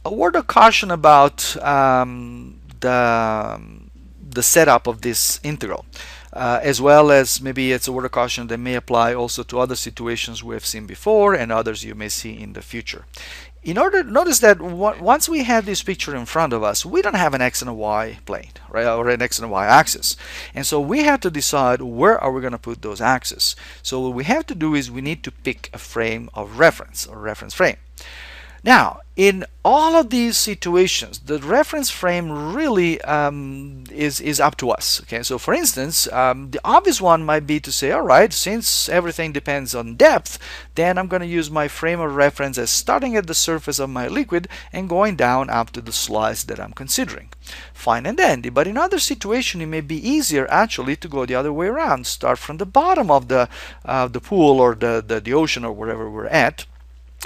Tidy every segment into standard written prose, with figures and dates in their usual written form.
A word of caution about the setup of this integral. As well as maybe it's a word of caution that may apply also to other situations we have seen before and others you may see in the future. In order, notice that once we have this picture in front of us, we don't have an x and a y plane, right, or an x and a y axis. And so we have to decide where are we going to put those axes. So what we have to do is we need to pick a frame of reference, or reference frame. Now, in all of these situations, the reference frame really is up to us. Okay, so for instance, the obvious one might be to say, all right, since everything depends on depth, then I'm going to use my frame of reference as starting at the surface of my liquid and going down up to the slice that I'm considering. Fine and dandy. But in other situations, it may be easier actually to go the other way around. Start from the bottom of the pool or the ocean or wherever we're at,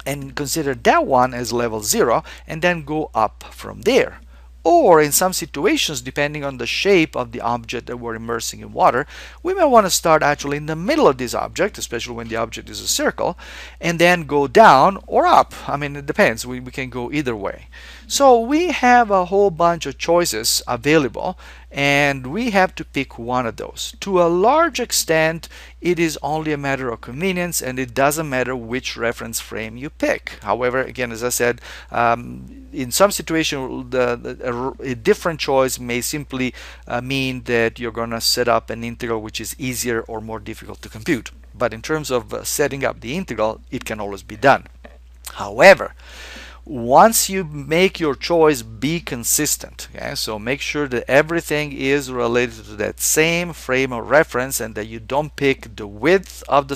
and consider that one as level 0 and then go up from there. Or in some situations, depending on the shape of the object that we're immersing in water, we may want to start actually in the middle of this object, especially when the object is a circle, and then go down or up. I mean, it depends. We can go either way. So we have a whole bunch of choices available, and we have to pick one of those. To a large extent, it is only a matter of convenience, and it doesn't matter which reference frame you pick. However, again, as I said, in some situation, a different choice may simply mean that you're going to set up an integral which is easier or more difficult to compute. But in terms of setting up the integral, it can always be done. However, once you make your choice, be consistent. Okay? So make sure that everything is related to that same frame of reference and that you don't pick the width of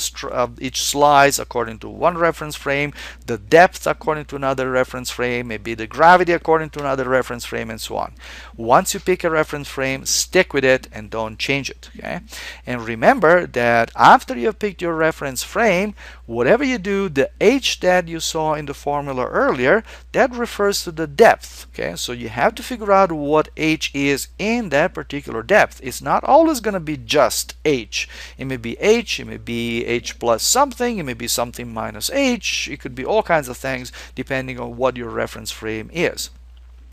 each slice according to one reference frame, the depth according to another reference frame, maybe the gravity according to another reference frame, and so on. Once you pick a reference frame, stick with it and don't change it. Okay? And remember that after you've picked your reference frame, whatever you do, the h that you saw in the formula earlier, that refers to the depth. Okay, so you have to figure out what h is in that particular depth. It's not always going to be just h. It may be h, it may be h plus something, it may be something minus h. It could be all kinds of things depending on what your reference frame is.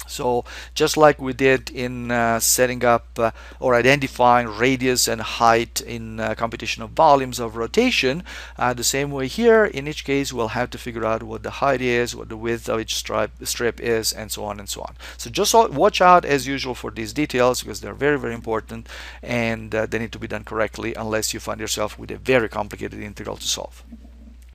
So just like we did in setting up or identifying radius and height in computation of volumes of rotation, the same way here, in each case we'll have to figure out what the height is, what the width of each strip is, and so on and so on. So just watch out as usual for these details because they're very, very important, and they need to be done correctly unless you find yourself with a very complicated integral to solve.